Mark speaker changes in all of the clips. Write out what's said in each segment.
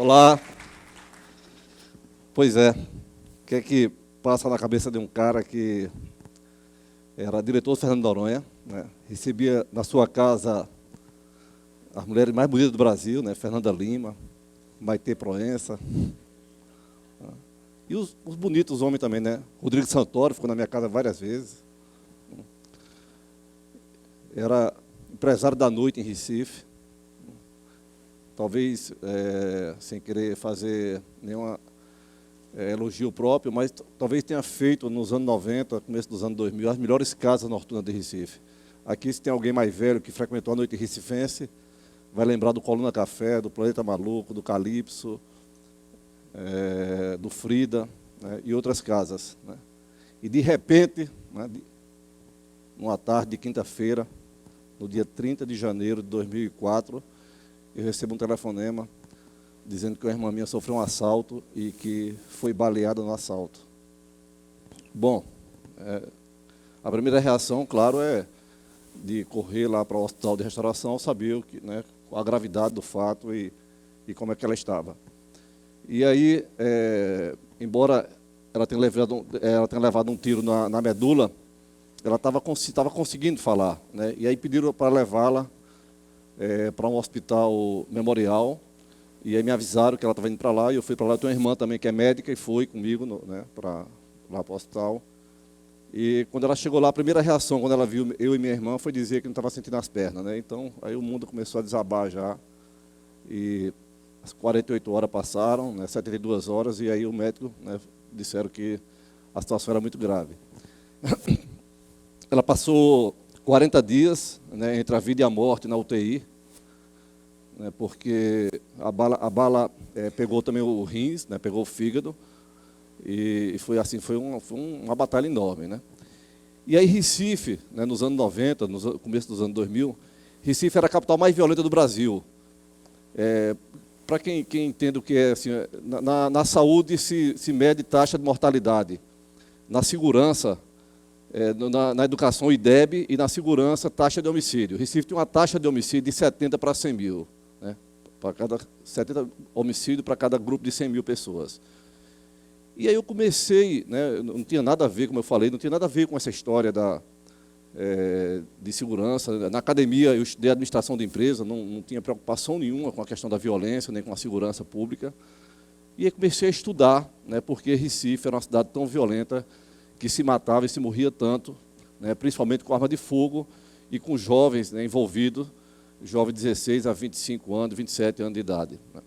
Speaker 1: Olá. Pois é, o que é que passa na cabeça de um cara que era diretor do Fernando de Noronha, né? Recebia na sua casa as mulheres mais bonitas do Brasil, né? Fernanda Lima, Maitê Proença, e os bonitos homens também, né? Rodrigo Santoro ficou na minha casa várias vezes. Era empresário da noite em Recife. Talvez, sem querer fazer nenhuma elogio próprio, mas talvez tenha feito nos anos 90, começo dos anos 2000, as melhores casas noturnas de Recife. Aqui, se tem alguém mais velho que frequentou a noite recifense, vai lembrar do Coluna Café, do Planeta Maluco, do Calypso, do Frida, né, e outras casas, né. E, de repente, né, numa tarde de quinta-feira, no dia 30 de janeiro de 2004, eu recebo um telefonema dizendo que uma irmã minha sofreu um assalto e que foi baleada no assalto. Bom, a primeira reação, claro, é de correr lá para o hospital de restauração, saber né, a gravidade do fato e como é que ela estava. E aí, embora ela tenha levado um tiro na medula, ela estava conseguindo falar, né? E aí pediram para levá-la para um hospital memorial, e aí me avisaram que ela estava indo para lá, e eu fui para lá. Eu tenho uma irmã também que é médica e foi comigo né, lá para o hospital. E quando ela chegou lá, a primeira reação, quando ela viu eu e minha irmã, foi dizer que não estava sentindo as pernas, né? Então, aí o mundo começou a desabar já, e as 48 horas passaram, né, 72 horas, e aí o médico, né, disseram que a situação era muito grave. Ela passou 40 dias, né, entre a vida e a morte na UTI, né, porque a bala pegou também o rins, né, pegou o fígado, e foi assim, foi uma batalha enorme, né? E aí Recife, né, nos anos 90, no começo dos anos 2000, Recife era a capital mais violenta do Brasil. Para quem entende o que é, assim, na saúde se mede taxa de mortalidade, na segurança, na educação, IDEB, e na segurança, taxa de homicídio. Recife tem uma taxa de homicídio de 70 para 100 mil, né? 70 homicídios para cada grupo de 100 mil pessoas. E aí eu comecei, né, não tinha nada a ver, como eu falei, não tinha nada a ver com essa história de segurança. Na academia eu estudei administração de empresa, não tinha preocupação nenhuma com a questão da violência, nem com a segurança pública. E aí comecei a estudar, né, porque Recife era uma cidade tão violenta, que se matava e se morria tanto, né, principalmente com arma de fogo e com jovens, né, envolvidos, jovens de 16 a 25 anos, 27 anos de idade, né.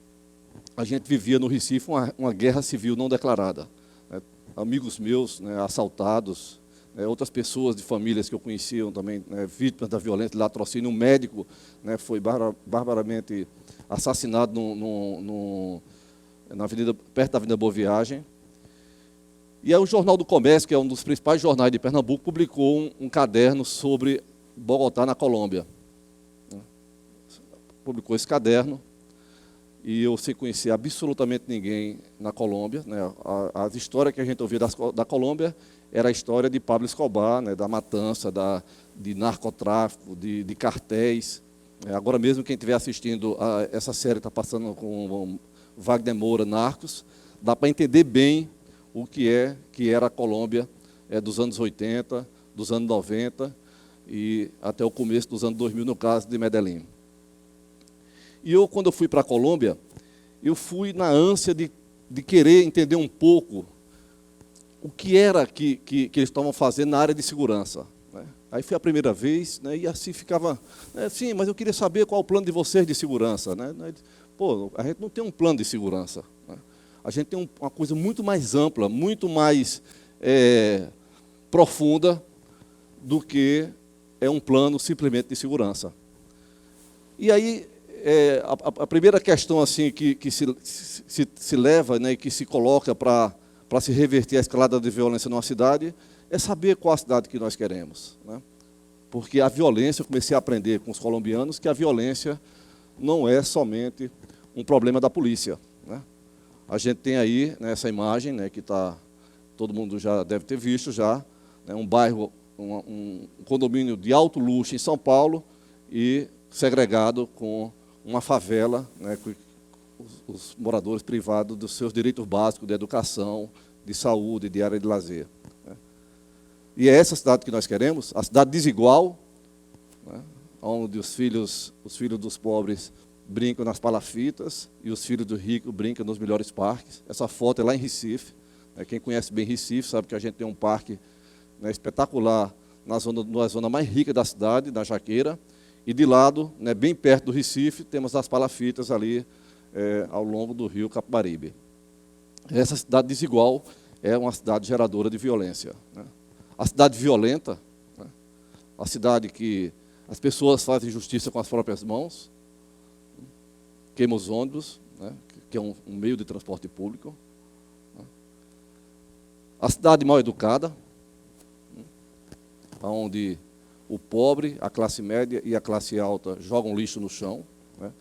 Speaker 1: A gente vivia no Recife uma guerra civil não declarada, né. Amigos meus, né, assaltados, né, outras pessoas de famílias que eu conhecia também, né, vítimas da violência, latrocínio. Um médico, né, foi barbaramente assassinado na avenida, perto da Avenida Boa Viagem. E aí o Jornal do Comércio, que é um dos principais jornais de Pernambuco, publicou um caderno sobre Bogotá, na Colômbia. Publicou esse caderno, e eu, sem conhecer absolutamente ninguém na Colômbia, né, as histórias que a gente ouvia da Colômbia era a história de Pablo Escobar, né, da matança, de narcotráfico, de cartéis. Agora mesmo, quem estiver assistindo essa série está passando com Wagner Moura, Narcos, dá para entender bem o que era a Colômbia dos anos 80, dos anos 90 e até o começo dos anos 2000, no caso de Medellín. E eu, quando eu fui para a Colômbia, eu fui na ânsia de querer entender um pouco o que era que eles estavam fazendo na área de segurança, né? Aí foi a primeira vez, né, e assim ficava, né, sim, mas eu queria saber qual é o plano de vocês de segurança, né? Pô, a gente não tem um plano de segurança, né? A gente tem uma coisa muito mais ampla, muito mais profunda do que um plano simplesmente de segurança. E aí, a primeira questão assim, que se leva, né, e que se coloca para se reverter a escalada de violência numa cidade, é saber qual a cidade que nós queremos, né? Porque a violência, eu comecei a aprender com os colombianos que a violência não é somente um problema da polícia, né? A gente tem aí, né, essa imagem, né, que todo mundo já deve ter visto já, né, um bairro, um condomínio de alto luxo em São Paulo, e segregado com uma favela, né, os moradores privados dos seus direitos básicos de educação, de saúde, de área de lazer. Né? E é essa cidade que nós queremos, a cidade desigual, né? Onde os filhos dos pobres brincam nas palafitas e os filhos dos ricos brincam nos melhores parques. Essa foto é lá em Recife. Né? Quem conhece bem Recife sabe que a gente tem um parque, né, espetacular na zona mais rica da cidade, na Jaqueira. E de lado, né, bem perto do Recife, temos as palafitas ali ao longo do rio Capibaribe. Essa cidade desigual é uma cidade geradora de violência. Né? A cidade violenta, né, a cidade que as pessoas fazem justiça com as próprias mãos, queimam os ônibus, né, que é um meio de transporte público. Né? A cidade mal educada, né, onde o pobre, a classe média e a classe alta jogam lixo no chão, né?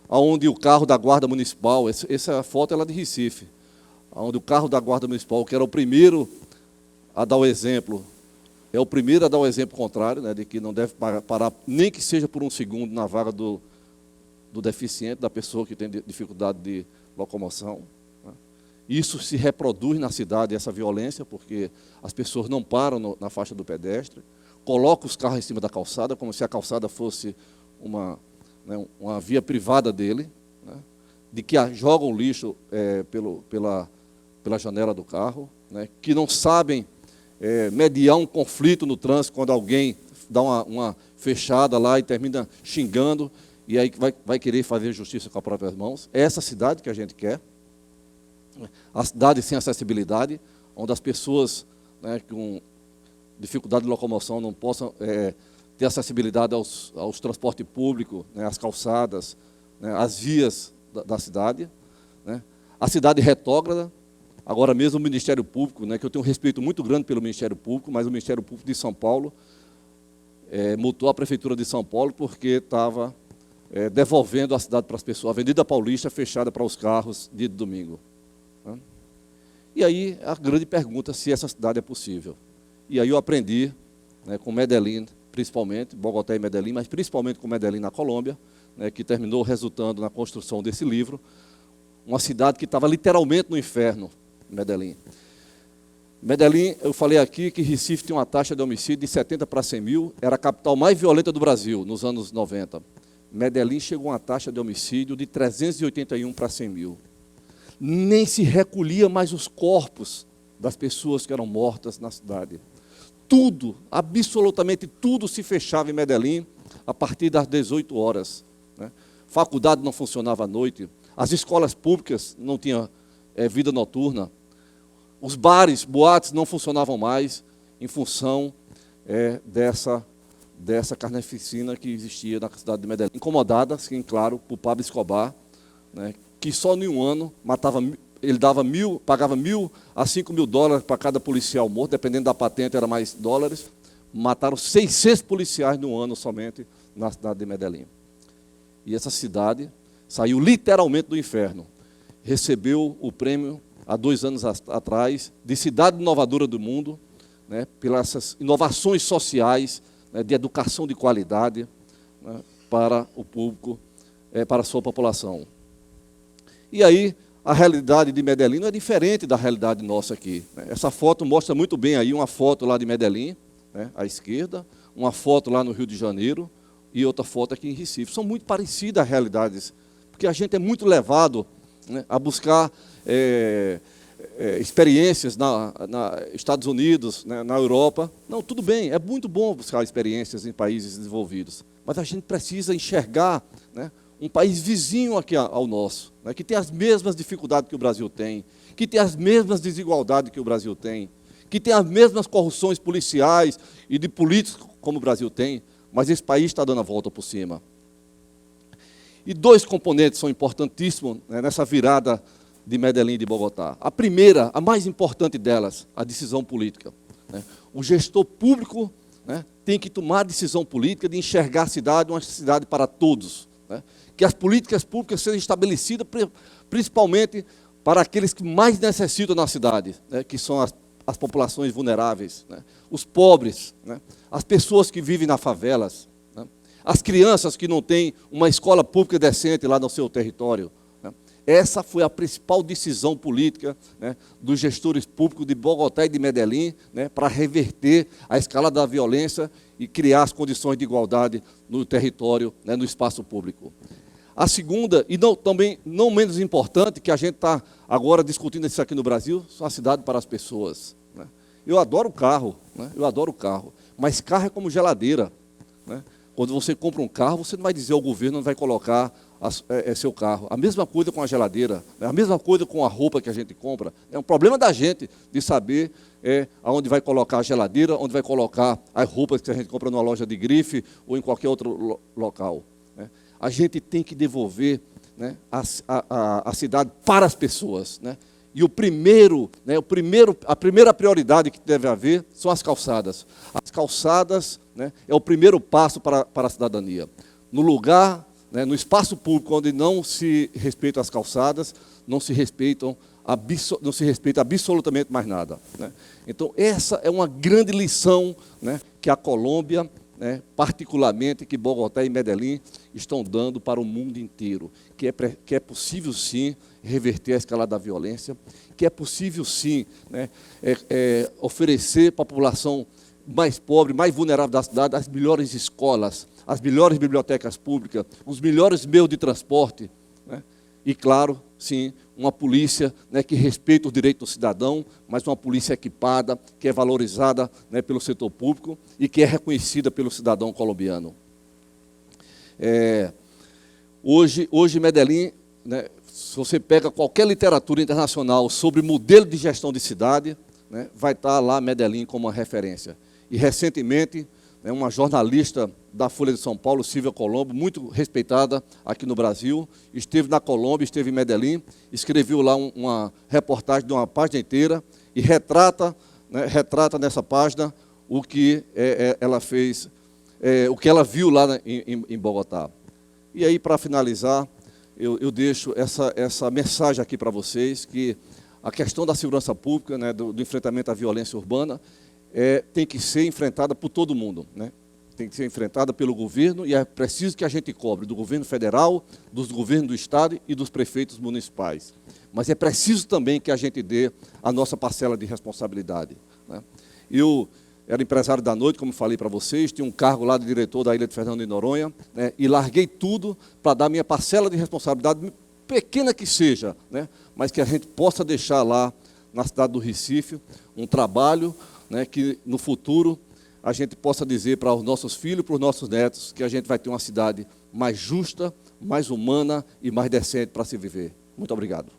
Speaker 1: Onde o carro da Guarda Municipal, essa foto é de Recife, onde o carro da Guarda Municipal, que era o primeiro a dar o exemplo, é o primeiro a dar o exemplo contrário, né, de que não deve parar, nem que seja por um segundo, na vaga do deficiente, da pessoa que tem dificuldade de locomoção. Né? Isso se reproduz na cidade, essa violência, porque as pessoas não param na faixa do pedestre, colocam os carros em cima da calçada, como se a calçada fosse uma via privada dele, né? De que jogam lixo pela janela do carro, né? Que não sabem mediar um conflito no trânsito quando alguém dá uma fechada lá e termina xingando, e aí vai querer fazer justiça com as próprias mãos. É essa cidade que a gente quer, a cidade sem acessibilidade, onde as pessoas, né, com dificuldade de locomoção não possam ter acessibilidade aos transportes públicos, né, às calçadas, né, às vias da cidade. Né. A cidade retrógrada, agora mesmo o Ministério Público, né, que eu tenho um respeito muito grande pelo Ministério Público, mas o Ministério Público de São Paulo multou a Prefeitura de São Paulo porque estava devolvendo a cidade para as pessoas, a Avenida Paulista fechada para os carros dia de domingo. Né. E aí a grande pergunta se essa cidade é possível. E aí eu aprendi, né, com Medellín, principalmente, Bogotá e Medellín, mas principalmente com Medellín na Colômbia, né, que terminou resultando na construção desse livro, uma cidade que estava literalmente no inferno, Medellín. Medellín, eu falei aqui que Recife tinha uma taxa de homicídio de 70 para 100 mil, era a capital mais violenta do Brasil, nos anos 90. Medellín chegou a uma taxa de homicídio de 381 para 100 mil. Nem se recolhia mais os corpos das pessoas que eram mortas na cidade. Tudo, absolutamente tudo se fechava em Medellín a partir das 18 horas. Né? Faculdade não funcionava à noite, as escolas públicas não tinham vida noturna, os bares, boates não funcionavam mais em função dessa carneficina que existia na cidade de Medellín. Incomodada, sim, claro, por Pablo Escobar, né, que só em um ano ele pagava $1.000 a $5.000 para cada policial morto, dependendo da patente era mais dólares. Mataram 600 policiais no ano somente na cidade de Medellín. E essa cidade saiu literalmente do inferno. Recebeu o prêmio, há 2 anos atrás, de cidade inovadora do mundo, né, pelas inovações sociais, né, de educação de qualidade, né, para o público, para a sua população. E aí, a realidade de Medellín não é diferente da realidade nossa aqui. Essa foto mostra muito bem aí uma foto lá de Medellín, né, à esquerda, uma foto lá no Rio de Janeiro e outra foto aqui em Recife. São muito parecidas as realidades, porque a gente é muito levado, né, a buscar experiências nos Estados Unidos, né, na Europa. Não, tudo bem, é muito bom buscar experiências em países desenvolvidos, mas a gente precisa enxergar, né, um país vizinho aqui ao nosso, né, que tem as mesmas dificuldades que o Brasil tem, que tem as mesmas desigualdades que o Brasil tem, que tem as mesmas corrupções policiais e de políticos como o Brasil tem, mas esse país está dando a volta por cima. E 2 componentes são importantíssimos, né, nessa virada de Medellín e de Bogotá. A primeira, a mais importante delas, a decisão política. Né. O gestor público, né, tem que tomar a decisão política de enxergar a cidade, uma cidade para todos. Né, que as políticas públicas sejam estabelecidas principalmente para aqueles que mais necessitam na cidade, né, que são as populações vulneráveis, né, os pobres, né, as pessoas que vivem nas favelas, né, as crianças que não têm uma escola pública decente lá no seu território. Né. Essa foi a principal decisão política, né, dos gestores públicos de Bogotá e de Medellín, né, para reverter a escalada da violência e criar as condições de igualdade no território, né, no espaço público. A segunda, e também não menos importante, que a gente está agora discutindo isso aqui no Brasil, são a cidade para as pessoas. Né? Eu adoro carro, né? Eu adoro carro, mas carro é como geladeira. Né? Quando você compra um carro, você não vai dizer ao governo, não vai colocar seu carro. A mesma coisa com a geladeira, né? A mesma coisa com a roupa que a gente compra. É um problema da gente de saber aonde vai colocar a geladeira, onde vai colocar as roupas que a gente compra numa loja de grife ou em qualquer outro local. Né? A gente tem que devolver, né, a cidade para as pessoas. Né? E a primeira prioridade que deve haver são as calçadas. As calçadas, né, é o primeiro passo para a cidadania. No lugar, né, no espaço público onde não se respeitam as calçadas, não se respeita absolutamente mais nada. Né? Então, essa é uma grande lição, né, que a Colômbia, né, particularmente que Bogotá e Medellín estão dando para o mundo inteiro, que é possível sim reverter a escalada da violência, que é possível sim, né, oferecer para a população mais pobre, mais vulnerável da cidade, as melhores escolas, as melhores bibliotecas públicas, os melhores meios de transporte, né, e claro, sim, uma polícia, né, que respeita os direitos do cidadão, mas uma polícia equipada, que é valorizada, né, pelo setor público e que é reconhecida pelo cidadão colombiano. Hoje Medellín, né, se você pega qualquer literatura internacional sobre modelo de gestão de cidade, né, vai estar lá Medellín como uma referência. E recentemente, né, uma jornalista da Folha de São Paulo, Silvia Colombo, muito respeitada aqui no Brasil, esteve na Colômbia, esteve em Medellín, escreveu lá uma reportagem de uma página inteira e retrata, né, nessa página o que ela fez, o que ela viu lá em Bogotá. E aí, para finalizar, eu deixo essa mensagem aqui para vocês, que a questão da segurança pública, né, do enfrentamento à violência urbana, tem que ser enfrentada por todo mundo, né? Tem que ser enfrentada pelo governo e é preciso que a gente cobre do governo federal, dos governos do estado e dos prefeitos municipais. Mas é preciso também que a gente dê a nossa parcela de responsabilidade. Né? Eu era empresário da noite, como falei para vocês, tinha um cargo lá de diretor da Ilha de Fernando de Noronha, né, e larguei tudo para dar minha parcela de responsabilidade, pequena que seja, né, mas que a gente possa deixar lá na cidade do Recife um trabalho, né, que no futuro a gente possa dizer para os nossos filhos, para os nossos netos, que a gente vai ter uma cidade mais justa, mais humana e mais decente para se viver. Muito obrigado.